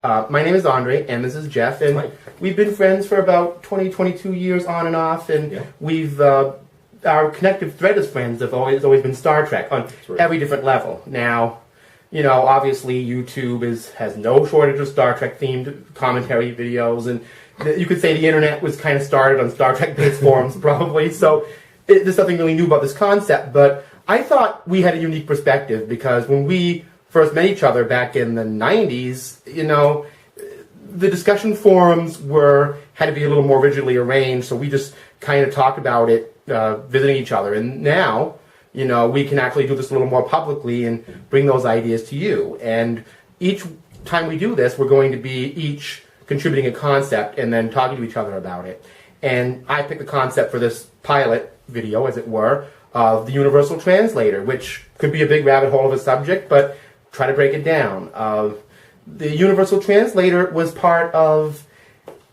My name is Andre, and this is Jeff, and Hi. we've been friends for about 22 years on and off, and Yeah. we've, our connective thread as friends have always been Star Trek on right. every different level. Now, obviously YouTube has no shortage of Star Trek themed commentary videos, and you could say the internet was kind of started on Star Trek based forums probably, so there's something really new about this concept, but I thought we had a unique perspective because when we first met each other back in the 90s, the discussion forums had to be a little more rigidly arranged, so we just kind of talked about it, visiting each other. And now, we can actually do this a little more publicly and bring those ideas to you. And each time we do this, we're going to be each contributing a concept and then talking to each other about it. And I picked the concept for this pilot video, as it were, of the Universal Translator, which could be a big rabbit hole of a subject, but try to break it down. The Universal Translator was part of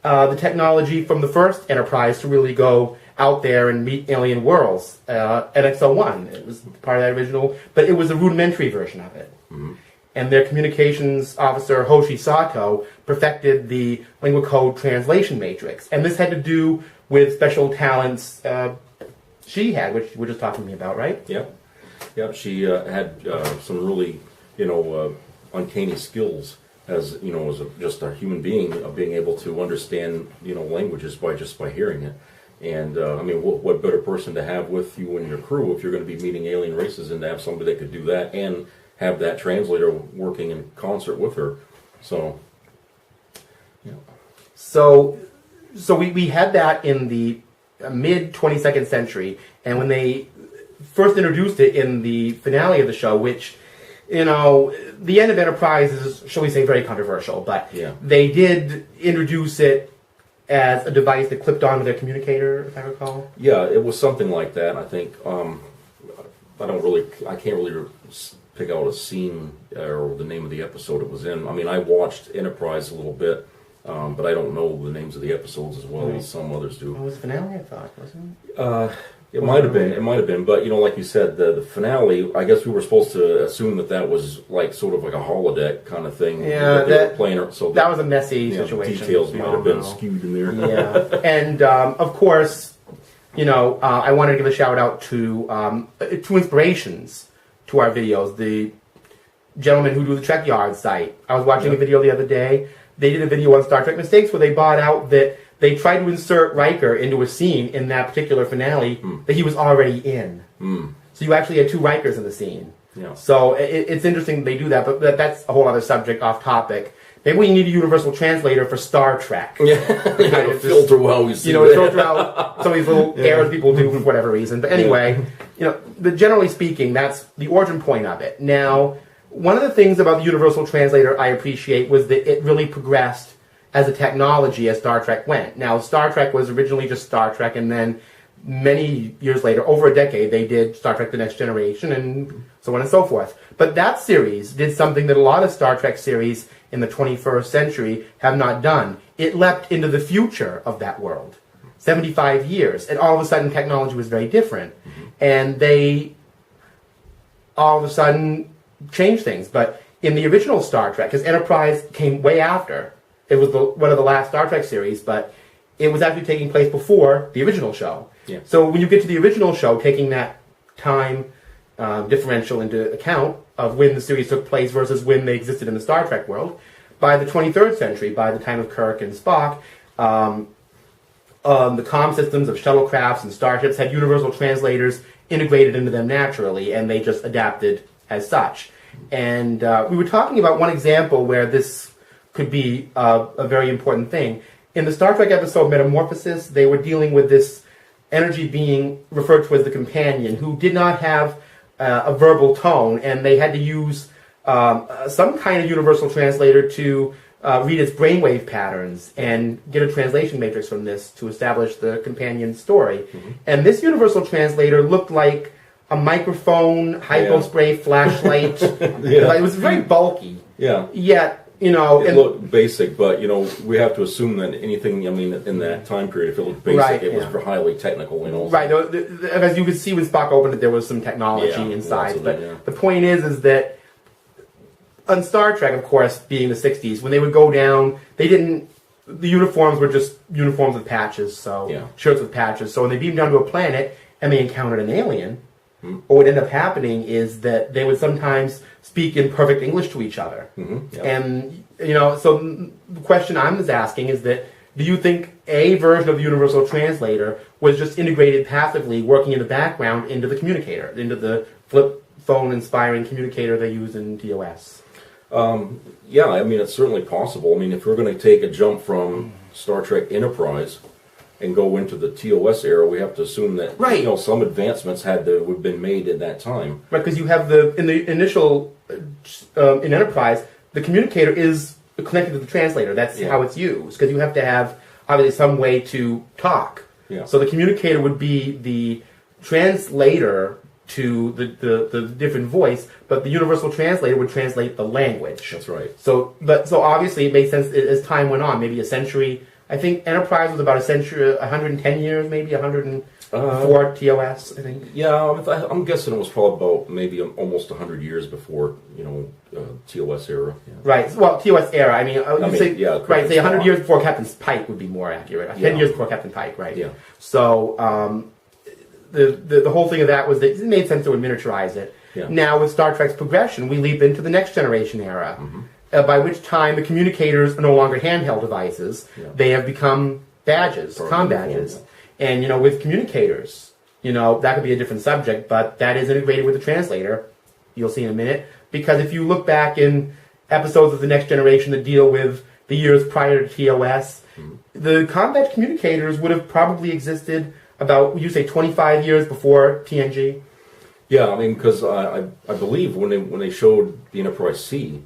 the technology from the first Enterprise to really go out there and meet alien worlds. NX-01, it was part of that original, but it was a rudimentary version of it. Mm-hmm. And their communications officer, Hoshi Sato, perfected the lingua code translation matrix. And this had to do with special talents she had, which you were just talking to me about, right? Yeah. She had some really, uncanny skills as just a human being, being able to understand languages by hearing it. And what better person to have with you and your crew if you're going to be meeting alien races, and to have somebody that could do that and have that translator working in concert with her. So, yeah. So we had that in the mid 22nd century, and when they first introduced it in the finale of the show, which, the end of Enterprise is, shall we say, very controversial, but they did introduce it as a device that clipped onto their communicator, if I recall. Yeah, it was something like that. I think I can't really pick out a scene or the name of the episode it was in. I watched Enterprise a little bit, but I don't know the names of the episodes as well as some others do. It was the finale, I thought, wasn't it? It might have been, but like you said, the finale, I guess we were supposed to assume that was sort of like a holodeck kind of thing. Yeah, that playing, so that was a messy situation. Details might have been skewed in there. Yeah, and of course, I wanted to give a shout out to two inspirations to our videos. The gentlemen who do the TrekYards site. I was watching a video the other day. They did a video on Star Trek mistakes where they brought out that they tried to insert Riker into a scene in that particular finale that he was already in. So you actually had two Rikers in the scene. Yeah. So it's interesting they do that, but that's a whole other subject off topic. Maybe we need a universal translator for Star Trek. Yeah, filter while we see filter out some of these little errors people do for whatever reason. But anyway, generally speaking, that's the origin point of it. Now, one of the things about the universal translator I appreciate was that it really progressed as a technology as Star Trek went. Now, Star Trek was originally just Star Trek, and then many years later, over a decade, they did Star Trek The Next Generation, and so on and so forth. But that series did something that a lot of Star Trek series in the 21st century have not done. It leapt into the future of that world. 75 years, and all of a sudden technology was very different. And they all of a sudden changed things. But in the original Star Trek, because Enterprise came way after, it was one of the last Star Trek series, but it was actually taking place before the original show. Yeah. So when you get to the original show, taking that time differential into account of when the series took place versus when they existed in the Star Trek world, by the 23rd century, by the time of Kirk and Spock, the comm systems of shuttlecrafts and starships had universal translators integrated into them naturally, and they just adapted as such. And we were talking about one example where this could be a very important thing. In the Star Trek episode Metamorphosis, they were dealing with this energy being referred to as the companion, who did not have a verbal tone, and they had to use some kind of universal translator to read its brainwave patterns and get a translation matrix from this to establish the companion's story. And this universal translator looked like a microphone, hypospray, flashlight. It was very bulky. Yeah. Yet, it looked basic, but we have to assume that anything, in that time period, if it looked basic, it was highly technical. Right. As you could see when Spock opened it, there was some technology inside. But the point is that on Star Trek, of course, being the 60s, when they would go down, the uniforms were just uniforms with patches, so shirts with patches. So when they beamed down to a planet and they encountered an alien, what would end up happening is that they would sometimes speak in perfect English to each other. And, so the question I'm just asking is that, do you think a version of the Universal Translator was just integrated passively, working in the background into the communicator, into the flip phone inspiring communicator they use in TOS? Yeah, I mean, it's certainly possible. I mean, if we're going to take a jump from Star Trek Enterprise and go into the TOS era, we have to assume that some advancements have been made at that time. Right, because you have in the initial in Enterprise, the communicator is connected to the translator. That's how it's used, because you have to have obviously some way to talk. So the communicator would be the translator to the different voice, but the universal translator would translate the language. That's right. So obviously it makes sense as time went on, maybe a century. I think Enterprise was about a century, 110 years, maybe 104 TOS, I think. Yeah, I'm guessing it was probably about maybe almost 100 years before, TOS era. Yeah. Right. Well, TOS era. I mean, say 100 years before Captain Pike would be more accurate. 10 years before Captain Pike, right? Yeah. So the whole thing of that was that it made sense to miniaturize it. Yeah. Now with Star Trek's progression, we leap into the Next Generation era. By which time the communicators are no longer handheld devices. They have become badges, comm badges. And, with communicators, that could be a different subject, but that is integrated with the translator. You'll see in a minute. Because if you look back in episodes of the Next Generation that deal with the years prior to TOS, the comm badge communicators would have probably existed about, would you say, 25 years before TNG? Yeah, I mean, because I believe when they showed the Enterprise C,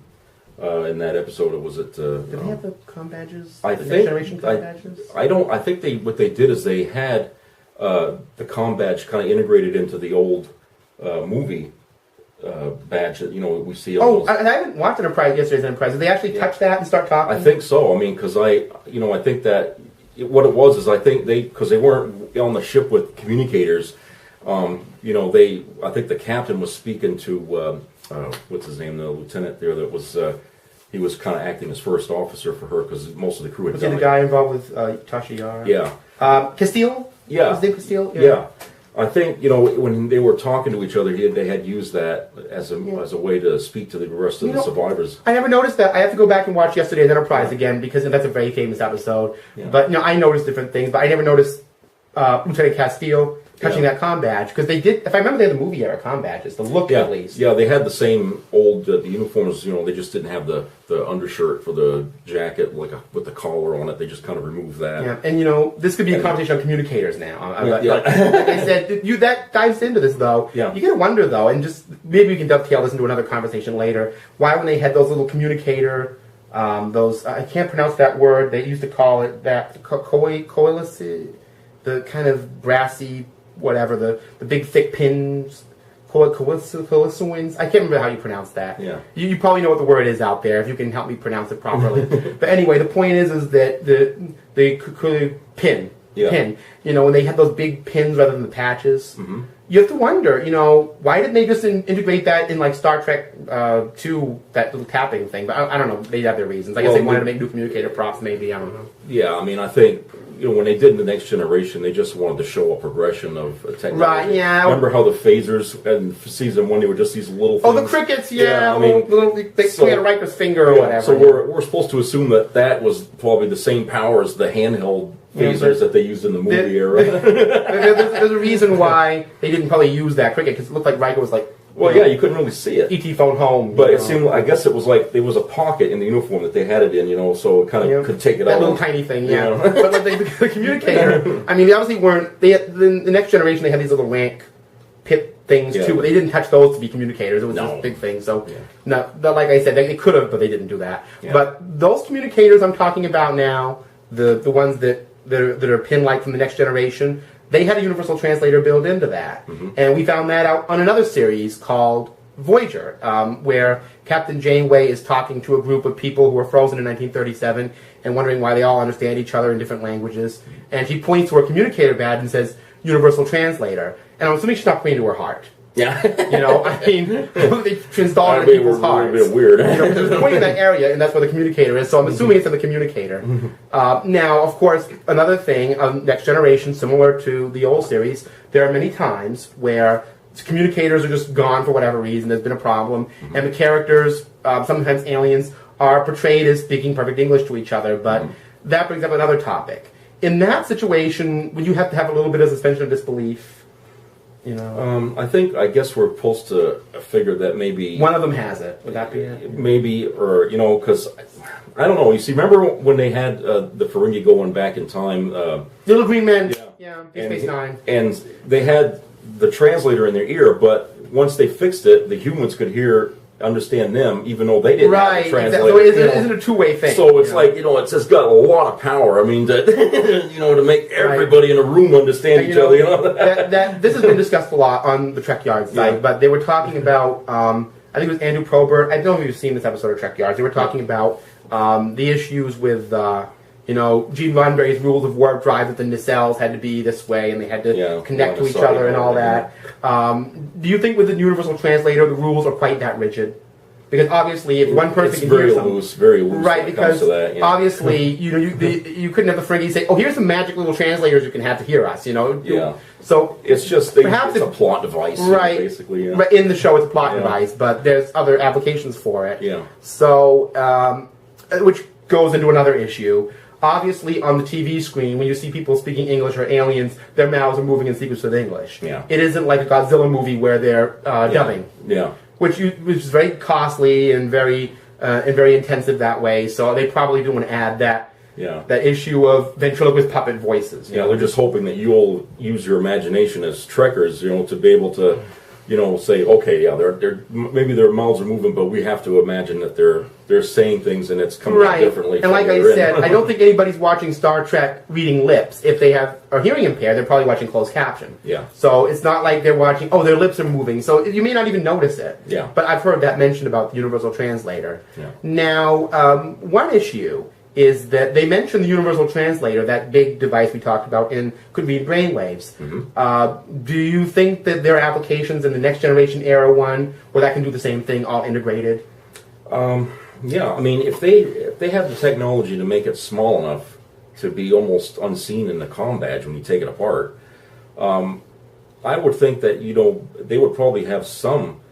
in that episode, was it? Did they have the comm badges? I the think Next Generation comm badges? I don't. I think what they did is they had the comm badge kind of integrated into the old movie badge that we see. I haven't watched yesterday's Enterprise. Did they actually touch that and start talking? I think so. I mean, because I think that what it was is I think because they weren't on the ship with communicators. I think the captain was speaking to what's his name, the lieutenant there that was. He was kind of acting as first officer for her because most of the crew had was done he the guy involved with Tasha Yar? Yeah. Castile? Yeah. Was his name Castile? Yeah. I think, when they were talking to each other, they had used that as a way to speak to the rest of the survivors. I never noticed that. I have to go back and watch yesterday's Enterprise again because that's a very famous episode. Yeah. But, I noticed different things, but I never noticed Lieutenant Castile touching that comm badge, because they did, if I remember, they had the movie era comm badges, the look at least. Yeah, they had the same old, the uniforms, they just didn't have the undershirt for the jacket, with the collar on it, they just kind of removed that. Yeah, and this could be a conversation on communicators now. Like I said, that dives into this, though. Yeah. You gotta wonder, though, and just, maybe we can dovetail this into another conversation later, why when they had those little communicator, I can't pronounce that word, they used to call it that, coalesce, the kind of brassy, whatever, the big thick pins, coalescence. I can't remember how you pronounce that. Yeah. You probably know what the word is out there if you can help me pronounce it properly. But anyway, the point is that the pin, when they had those big pins rather than the patches, you have to wonder, why didn't they just integrate that in like Star Trek 2, that little tapping thing? But I don't know. They have their reasons. I guess they wanted to make new communicator props. Maybe, I don't know. Yeah, I mean, I think. When they did the Next Generation, they just wanted to show a progression of technology. Right, yeah. Remember how the phasers in season 1, they were just these little things? Oh, the crickets, yeah. They had a Riker's finger or whatever. So we're supposed to assume that was probably the same power as the handheld phasers that they used in the movie era. There's a reason why they didn't probably use that cricket, because it looked like Riker was like... Well, you couldn't really see it. E.T. phone home. But it seemed, I guess it was like, there was a pocket in the uniform that they had it in, so it kind of could take it out. That little tiny thing, yeah. But the communicator, I mean, they obviously weren't, the Next Generation, they had these little rank pip things too, but they didn't touch those to be communicators. It was this big thing, so, like I said, they could have, but they didn't do that. Yeah. But those communicators I'm talking about now, the ones that are pin-like from the Next Generation, they had a universal translator built into that. And we found that out on another series called Voyager, where Captain Janeway is talking to a group of people who were frozen in 1937 and wondering why they all understand each other in different languages. And she points to her communicator badge and says, Universal Translator. And I'm assuming she's not pointing to her heart. Yeah. I mean, they installed it in people's hearts. A bit weird. There's a point in that area, and that's where the communicator is. So I'm assuming it's in the communicator. Now, of course, another thing, Next Generation, similar to the old series, there are many times where communicators are just gone for whatever reason. There's been a problem, and the characters, sometimes aliens, are portrayed as speaking perfect English to each other. But that brings up another topic. In that situation, would you have to have a little bit of suspension of disbelief? I guess we're supposed to figure that maybe one of them has it. Would that be it? Maybe, or because I don't know. You see, remember when they had the Ferengi going back in time? Little Green Men. Yeah. Deep Space Nine. And they had the translator in their ear, but once they fixed it, the humans could understand them, even though they didn't have a translator. So it isn't a two-way thing. So it's like, it's just got a lot of power. I mean, to make everybody in a room understand each other. This has been discussed a lot on the TrekYards site, but they were talking about, I think it was Andrew Probert. I don't know if you've seen this episode of TrekYards. They were talking about the issues with, Gene Roddenberry's rules of warp drive, that the nacelles had to be this way and they had to connect to each other and all that. Do you think with the Universal Translator the rules are quite that rigid? Because obviously, if one person can hear something, very loose, right? Because obviously, Mm-hmm. you couldn't have the Ferengi say, "Oh, here's some magic little translators you can have to hear us." Yeah. So it's just perhaps it's a plot device, right? Basically, yeah. But in the show, it's a plot device, but there's other applications for it. Yeah. So, which goes into another issue. Obviously, on the TV screen, when you see people speaking English or aliens, their mouths are moving in sequence with English. Yeah. It isn't like a Godzilla movie where they're dubbing. Yeah. Which is very costly and very intensive that way. So they probably do want to add that issue of ventriloquist puppet voices. Yeah, they're just hoping that you'll use your imagination as trekkers, to be able to, say, okay, they're maybe their mouths are moving, but we have to imagine that they're saying things and it's coming out differently. And like I said, I don't think anybody's watching Star Trek reading lips. If they are hearing impaired, they're probably watching closed caption. Yeah. So it's not like they're watching, their lips are moving. So you may not even notice it. Yeah. But I've heard that mentioned about the Universal Translator. Yeah. Now, one issue is that they mentioned the Universal Translator, that big device we talked about, could read brainwaves. Mm-hmm. Do you think that there are applications in the Next Generation Era one where that can do the same thing, all integrated? Yeah, I mean, if they have the technology to make it small enough to be almost unseen in the comm badge when you take it apart, I would think that they would probably have some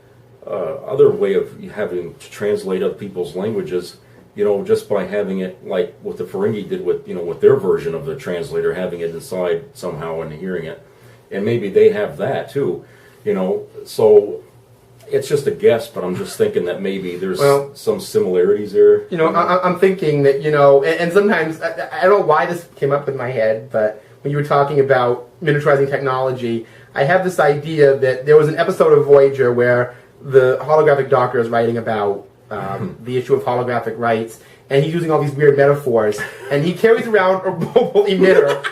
other way of having to translate other people's languages. Just by having it like what the Ferengi did with their version of the translator, having it inside somehow and hearing it, and maybe they have that too. So. It's just a guess, but I'm just thinking that maybe there's some similarities there. I'm thinking that, and sometimes, I don't know why this came up in my head, but when you were talking about miniaturizing technology, I have this idea that there was an episode of Voyager where the holographic doctor is writing about the issue of holographic rights, and he's using all these weird metaphors, and he carries around a mobile emitter.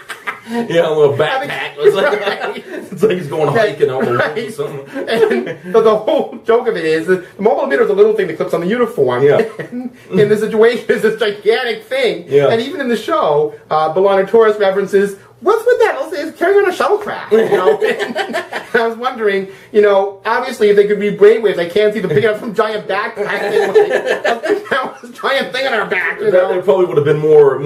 Yeah, a little backpack. It's like he's going hiking out the woods or something. And the whole joke of it is the mobile emitter is a little thing that clips on the uniform. Yeah. And in the situation, it's this gigantic thing. Yeah. And even in the show, B'Elanna Torres references, what's with that? It's carrying on a shuttlecraft. And I was wondering, obviously if they could read brainwaves, I can't see them picking up some giant backpack thing. This giant thing on our back. That probably would have been more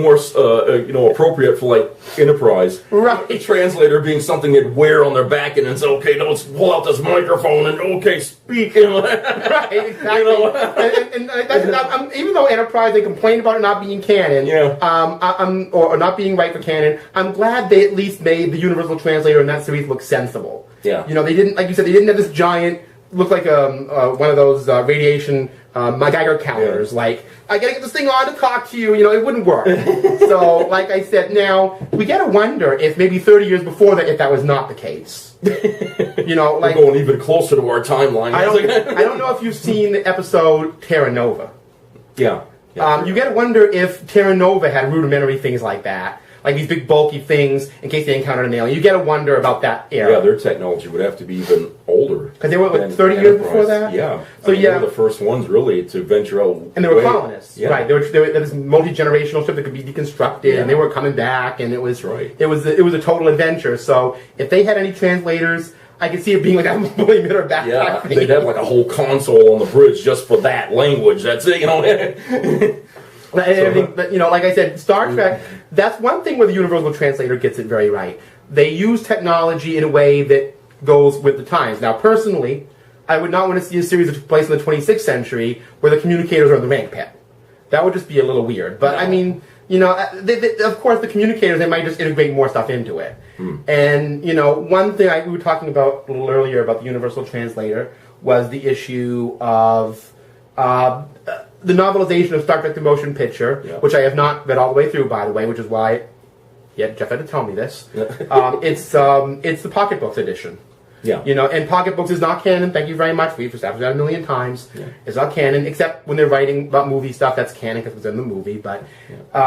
appropriate for like Enterprise. Right. The translator being something they'd wear on their back, and it's okay. Let's pull out this microphone and speak. Right. Exactly. And even though Enterprise they complained about it not being canon, or not being right for canon, I'm glad they at least made the Universal Translator in that series look sensible. Yeah. They didn't, like you said, they didn't have this giant, look like one of those radiation MacGyver counters. Yeah. Like, I gotta get this thing on to talk to you. It wouldn't work. So, like I said, now we gotta wonder if maybe 30 years before that, if that was not the case. We're going even closer to our timeline. I don't know if you've seen the episode Terra Nova. Yeah. You gotta wonder if Terra Nova had rudimentary things like that. Like these big bulky things in case they encountered an alien. You got to wonder about that era. Yeah, their technology would have to be even older. Because they were, 30 years before that? Yeah. So they were the first ones, really, to venture out. And they were colonists. Yeah. Right. There was this multi-generational ship that could be deconstructed, and they were coming back, and it was a total adventure. So if they had any translators, I could see it being like a millimeter backpack. Yeah, thing. they'd have like a whole console on the bridge just for that language. That's it, you know. I think, but, like I said, Star Trek, that's one thing where the Universal Translator gets it very right. They use technology in a way that goes with the times. Now, personally, I would not want to see a series that took place in the 26th century where the communicators are in the rank pit. That would just be a little weird. But, I mean, of course, the communicators, they might just integrate more stuff into it. And, one thing we were talking about a little earlier about the Universal Translator was the issue of the novelization of Star Trek The Motion Picture, which I have not read all the way through, by the way, which is why Jeff had to tell me this. It's the pocketbooks edition. Yeah. And pocketbooks is not canon. Thank you very much. We've established that a million times. Yeah. It's not canon, except when they're writing about movie stuff. That's canon because it's in the movie. But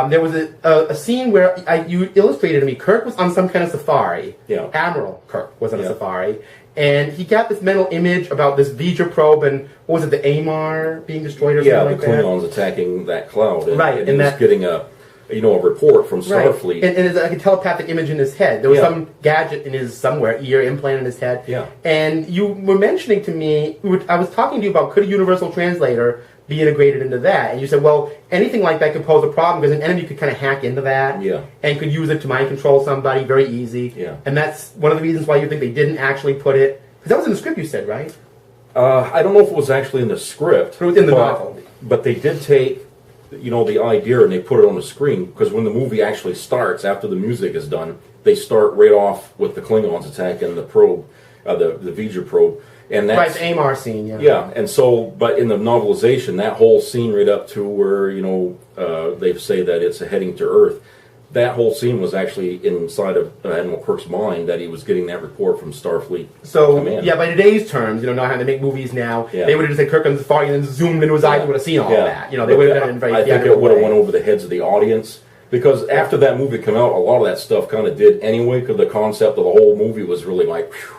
there was a scene where you illustrated to me. Kirk was on some kind of safari. Yeah. Admiral Kirk was on a safari, and he got this mental image about this V'ger probe and what was it, the Amar being destroyed or something like that? Yeah, the Klingons attacking that cloud. And, right, and he was getting a report from Starfleet. Right. And it's like a telepathic image in his head. There was some gadget in his ear implant in his head. Yeah. And you were mentioning to me, I was talking to you about could a universal translator be integrated into that? And you said, well, anything like that could pose a problem because an enemy could kind of hack into that and could use it to mind control somebody very easy. Yeah. And that's one of the reasons why you think they didn't actually put it, because that was in the script you said, right? I don't know if it was actually in the script. It was in the novel. But they did take the idea and they put it on the screen, because when the movie actually starts, after the music is done, they start right off with the Klingons attacking the probe, the V'ger probe. And that's, right, the Amar scene, Yeah, and so, but in the novelization, that whole scene right up to where, they say that it's heading to Earth, that whole scene was actually inside of Admiral Kirk's mind, that he was getting that report from Starfleet Command. Yeah, by today's terms, not how they make movies now, they would have just said Kirk on the safari and then zoomed into his eyes and would have seen all that. They would have done it in very I think it would have went over the heads of the audience, because after that movie came out, a lot of that stuff kind of did anyway, because the concept of the whole movie was really like, whew.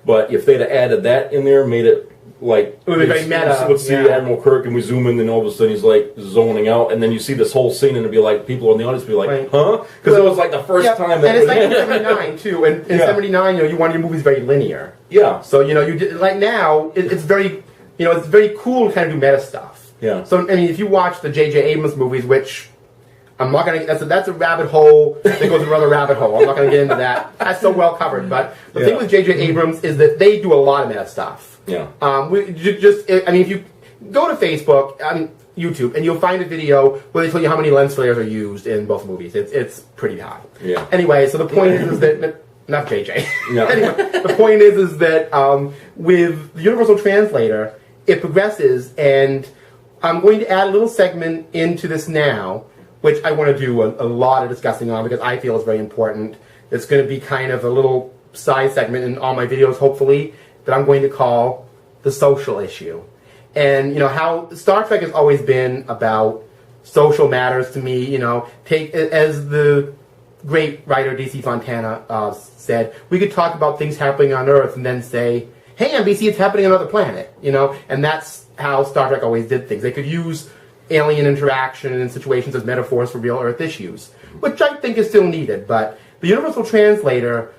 But if they'd have added that in there, made it like, it would be very meta. Let's see Admiral Kirk, and we zoom in, and all of a sudden he's like zoning out, and then you see this whole scene, and it'd be like people in the audience would be like, huh? Because it was like the first time that. And it's like in '79 too. And in '79, you wanted your movies very linear. Yeah. So you did, like now, it's very, it's very cool to kind of do meta stuff. Yeah. So I mean, if you watch the J.J. Abrams movies, which I'm not gonna. That's a rabbit hole that goes another rabbit hole. I'm not gonna get into that. That's so well covered. But the thing with J.J. Abrams is that they do a lot of meta stuff. Yeah. If you go to Facebook, YouTube, and you'll find a video where they tell you how many lens flares are used in both movies. It's pretty high. Yeah. Anyway, so the point is that not JJ. No. Anyway, the point is that with the Universal Translator, it progresses, and I'm going to add a little segment into this now, which I want to do a lot of discussing on because I feel is very important. It's going to be kind of a little side segment in all my videos, hopefully, that I'm going to call the social issue. And, how Star Trek has always been about social matters to me, take, as the great writer D.C. Fontana said, we could talk about things happening on Earth and then say, hey, NBC, it's happening on another planet, and that's how Star Trek always did things. They could use alien interaction and situations as metaphors for real Earth issues, which I think is still needed, but the Universal Translator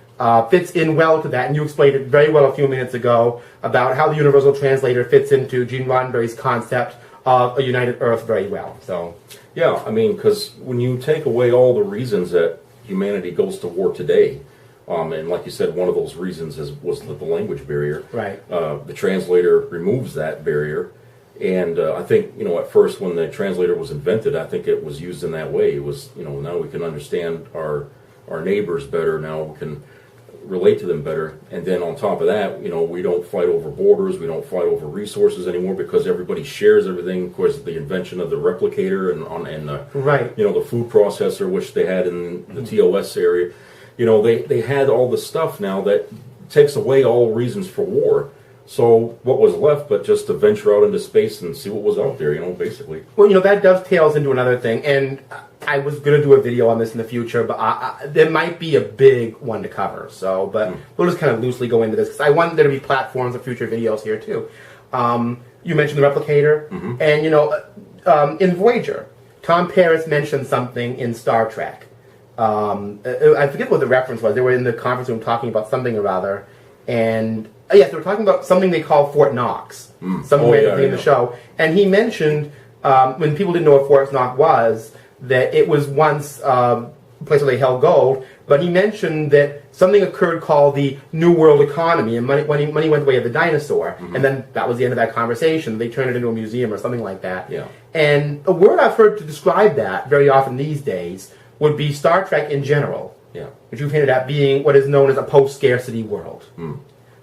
fits in well to that, and you explained it very well a few minutes ago about how the Universal Translator fits into Gene Roddenberry's concept of a united Earth very well. So, yeah, because when you take away all the reasons that humanity goes to war today, and like you said, one of those reasons was the language barrier. Right. The translator removes that barrier, and I think at first when the translator was invented, I think it was used in that way. It was now we can understand our neighbors better. Now we can relate to them better, and then on top of that, we don't fight over borders, we don't fight over resources anymore because everybody shares everything. Of course, the invention of the replicator and the the food processor, which they had in the TOS area, they had all the stuff now that takes away all reasons for war. So what was left but just to venture out into space and see what was out there, basically. Well, that dovetails into another thing, and I was going to do a video on this in the future, but there might be a big one to cover. So, but we'll just kind of loosely go into this, because I want there to be platforms of future videos here, too. You mentioned the replicator, and, in Voyager, Tom Paris mentioned something in Star Trek. I forget what the reference was. They were in the conference room talking about something or other, And yes, they were talking about something they call Fort Knox, somewhere in the show. And he mentioned, when people didn't know what Fort Knox was, that it was once a place where they held gold, but he mentioned that something occurred called the New World Economy, and money went the way of the dinosaur, and then that was the end of that conversation. They turned it into a museum or something like that. Yeah. And a word I've heard to describe that very often these days would be Star Trek in general, which you've hinted at being what is known as a post-scarcity world.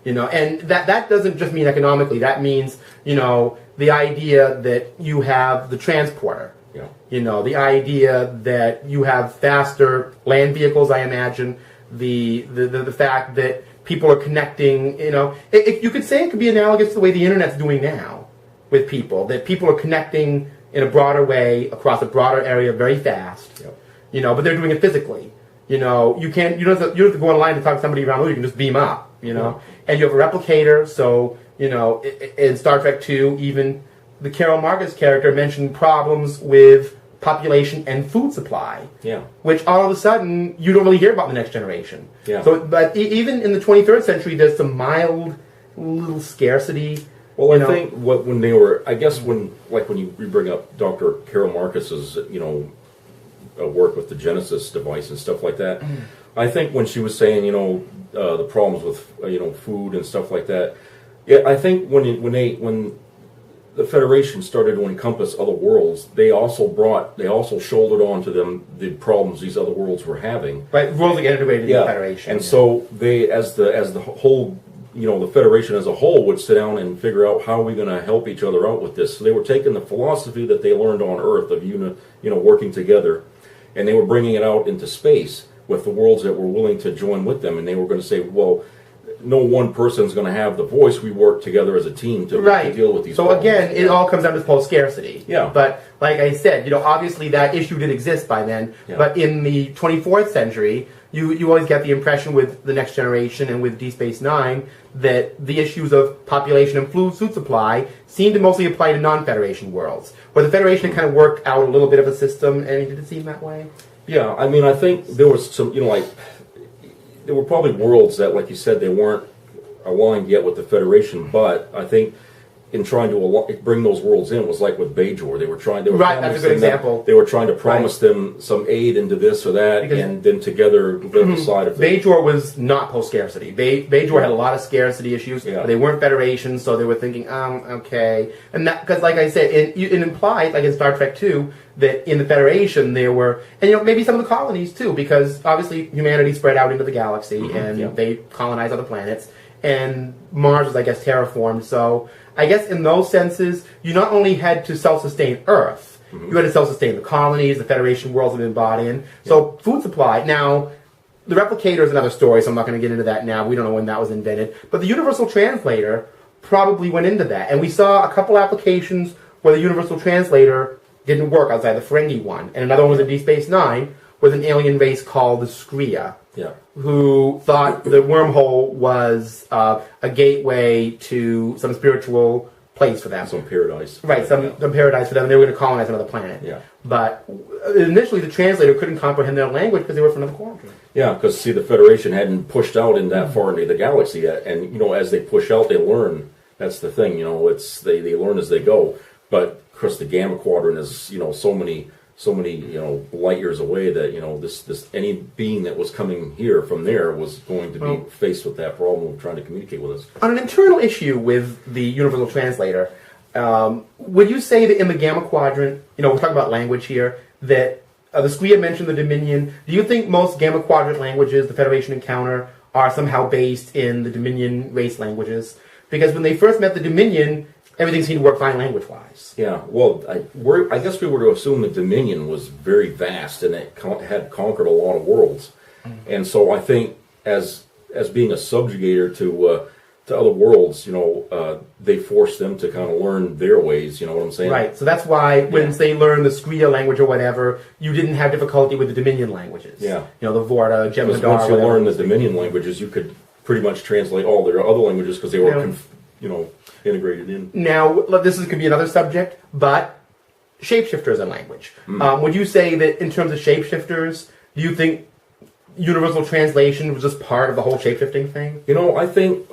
You know, and that doesn't just mean economically. That means, you know, the idea that you have the transporter. Yeah. You know, the idea that you have faster land vehicles, I imagine. The fact that people are connecting, you know, you could say it could be analogous to the way the internet's doing now with people. That people are connecting in a broader way across a broader area very fast. Yep. You know, but they're doing it physically. You know, you don't have to go online to talk to somebody around the world. You can just beam up. You know, and you have a replicator. So you know, in Star Trek II, even the Carol Marcus character mentioned problems with population and food supply. Yeah. Which all of a sudden you don't really hear about in the next generation. Yeah. So, but even in the 23rd century, there's some mild little scarcity. Well, I think when they were, I guess when you bring up Dr. Carol Marcus's, you know, work with the Genesis device and stuff like that. I think when she was saying, you know, the problems with, you know, food and stuff like that. Yeah, I think when the Federation started to encompass other worlds, they also shouldered onto them the problems these other worlds were having. Right, worlds that integrated in the Federation. And so they, as the whole, you know, the Federation as a whole would sit down and figure out how are we going to help each other out with this. So they were taking the philosophy that they learned on Earth of you know working together, and they were bringing it out into space with the worlds that were willing to join with them, and they were going to say, well, no one person's going to have the voice. We work together as a team to deal with these problems. Again, it all comes down to post-scarcity. Yeah. But like I said, you know, obviously that issue did exist by then. Yeah. But in the 24th century, you always get the impression with the Next Generation and with Deep Space Nine that the issues of population and food supply seem to mostly apply to non-Federation worlds, where the Federation kind of worked out a little bit of a system. And did it seem that way? Yeah, I mean, I think there was some, you know, like, there were probably worlds that, like you said, they weren't aligned yet with the Federation, but I think in trying to bring those worlds in was like with Bajor. They were right, that's a good example. They were trying to promise them some aid into this or that, because and then together decide if Bajor was not post-scarcity. Bajor had a lot of scarcity issues, but they weren't Federation, so they were thinking, okay. And that, because like I said, it implied, like in Star Trek II, that in the Federation there were, and you know, maybe some of the colonies too, because obviously humanity spread out into the galaxy, and they colonized other planets, and Mars was, I guess, terraformed, so I guess in those senses, you not only had to self-sustain Earth, you had to self-sustain the colonies, the Federation worlds have been bought in. So food supply. Now, the replicator is another story, so I'm not going to get into that now. We don't know when that was invented. But the Universal Translator probably went into that. And we saw a couple applications where the Universal Translator didn't work outside the Ferengi one. And another one was in Deep Space Nine with an alien race called the Skria. Yeah. Who thought the wormhole was a gateway to some spiritual place for them. Some paradise. Right, some paradise for them, and they were going to colonize another planet. Yeah. But initially the translator couldn't comprehend their language because they were from another quadrant. Yeah, because, see, the Federation hadn't pushed out in that far into the galaxy yet. And, you know, as they push out, they learn. That's the thing, you know, they learn as they go. But, of course, the Gamma Quadrant is, you know, so many, you know, light years away that, you know, this any being that was coming here from there was going to be faced with that problem of trying to communicate with us. On an internal issue with the Universal Translator, would you say that in the Gamma Quadrant, you know, we're talking about language here, that the Skria mentioned the Dominion. Do you think most Gamma Quadrant languages the Federation encounter are somehow based in the Dominion race languages? Because when they first met the Dominion, everything seemed to work fine language-wise. Yeah, well, I guess we were to assume the Dominion was very vast and it had conquered a lot of worlds. And so I think as being a subjugator to other worlds, you know, they forced them to kind of learn their ways, you know what I'm saying? Right, so that's why when they learned the Skria language or whatever, you didn't have difficulty with the Dominion languages. Yeah. You know, the Vorta, Jem'Hadar. Because once you learn the Dominion languages, you could pretty much translate all their other languages because they were, you know, integrated in. Now, could be another subject, but shapeshifters are language. Would you say that in terms of shapeshifters, do you think universal translation was just part of the whole shapeshifting thing? I think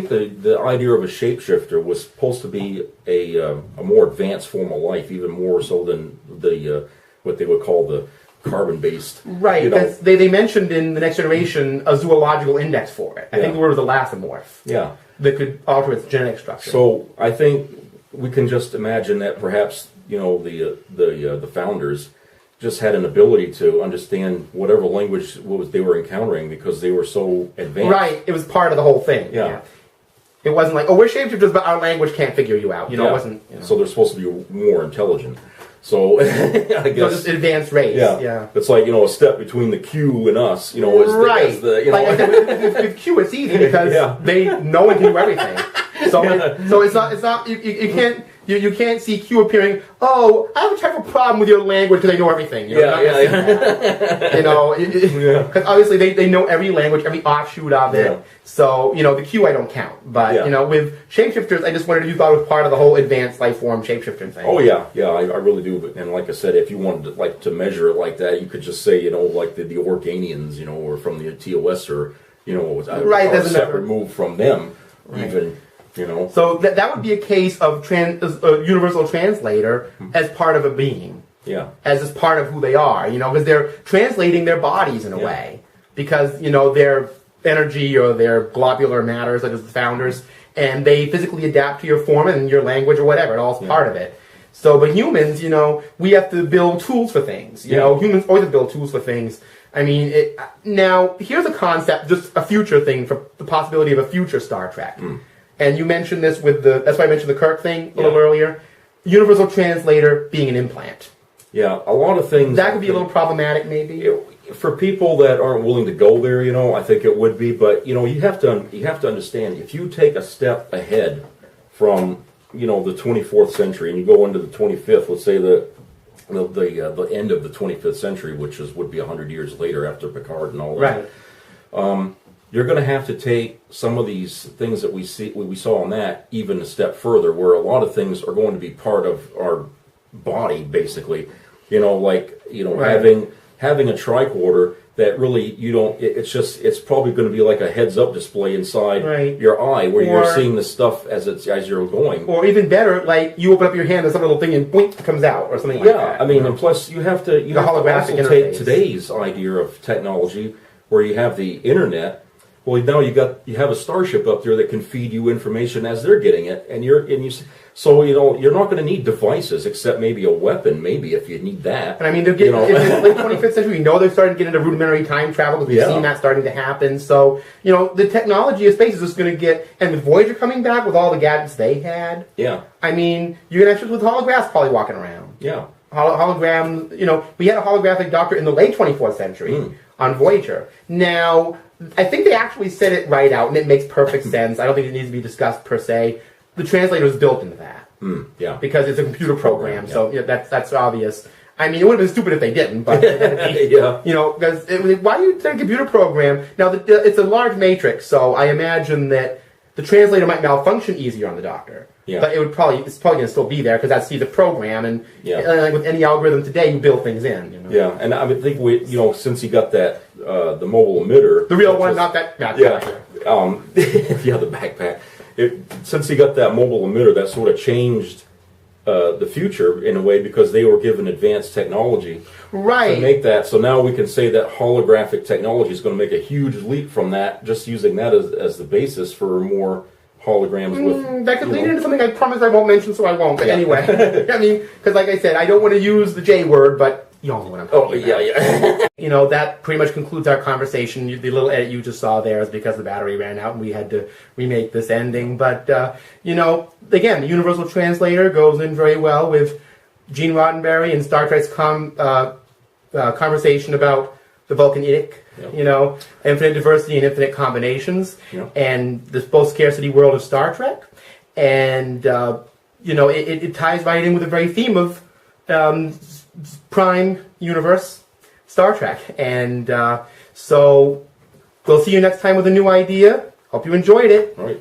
the idea of a shapeshifter was supposed to be a more advanced form of life, even more so than the what they would call the carbon-based. Right, because they mentioned in the Next Generation a zoological index for it. I think the word was elastomorph. Yeah. That could alter its genetic structure. So I think we can just imagine that perhaps the founders just had an ability to understand whatever language they were encountering because they were so advanced. Right, it was part of the whole thing. Yeah. It wasn't like, we're shapeshifters, but our language can't figure you out. It wasn't. So they're supposed to be more intelligent. So I guess just advanced race. Yeah. It's like a step between the Q and us. Is right. Like I said, with Q, it's easy because no one can do everything. So it's not you can't. You can't see Q appearing, oh, I have a type of problem with your language because they know everything. Because obviously they know every language, every offshoot of it. Yeah. So, the Q I don't count. But, with shapeshifters, I just wondered if you thought it was part of the whole advanced life form shapeshifting thing. Oh, yeah. Yeah, I really do. And like I said, if you wanted to measure it like that, you could just say, like the Organians, or from the TOS or, right, a step removed from them, even. So that would be a case of a universal translator as part of a being. Yeah. As part of who they are, because they're translating their bodies in a way. Because, their energy or their globular matter, such as the founders, and they physically adapt to your form and your language or whatever. It all's part of it. So, but humans, we have to build tools for things. Humans always build tools for things. I mean, now, here's a concept, just a future thing, for the possibility of a future Star Trek. And you mentioned this that's why I mentioned the Kirk thing a little earlier. Universal translator being an implant. Yeah, a lot of things. That could be a little problematic, maybe. For people that aren't willing to go there, I think it would be. But you have to understand, if you take a step ahead from the 24th century and you go into the 25th, let's say the end of the 25th century, which would be 100 years later after Picard and all that. Right. You're going to have to take some of these things that we saw on that even a step further, where a lot of things are going to be part of our body, basically. Right. having a tricorder that really it's probably going to be like a heads-up display inside your eye, where you're seeing the stuff as you're going. Or even better, like you open up your hand, there's some little thing and boink, it comes out, or something like that. Yeah, I mean, and plus you have to also take today's idea of technology, where you have the internet. Well, now you have a starship up there that can feed you information as they're getting it, so you're not going to need devices except maybe a weapon, maybe if you need that. And I mean, they're getting in the late 25th century. We know they're starting to get into rudimentary time travel because we've seen that starting to happen. So the technology of space is just going to get, and with Voyager coming back with all the gadgets they had. Yeah. I mean, you're going to have with holographics probably walking around. Yeah. Holograms. We had a holographic doctor in the late 24th century on Voyager. Now, I think they actually said it right out, and it makes perfect sense. I don't think it needs to be discussed per se. The translator is built into that. Yeah. Because it's a computer program, so that's obvious. I mean, it would have been stupid if they didn't, but because why do you say a computer program? Now, it's a large matrix, so I imagine that the translator might malfunction easier on the Doctor. Yeah. But it's probably going to still be there because that's the program, and like with any algorithm today, you build things in. Yeah, and I would think since he got that the mobile emitter, the real one, not that backpack. The backpack. Since he got that mobile emitter, that sort of changed the future in a way, because they were given advanced technology to make that. So now we can say that holographic technology is going to make a huge leap from that, just using that as the basis for more holograms with... That could lead into something I promise I won't mention, so I won't. But anyway, I mean, because like I said, I don't want to use the J word, but you all know what I'm talking about. Yeah. That pretty much concludes our conversation. The little edit you just saw there is because the battery ran out and we had to remake this ending. But, again, the Universal Translator goes in very well with Gene Roddenberry and Star Trek's conversation about the Vulcan Edict. Infinite diversity and infinite combinations, and the post-scarcity world of Star Trek, and it ties right in with the very theme of Prime universe Star Trek, and so we'll see you next time with a new idea. Hope you enjoyed it. All right.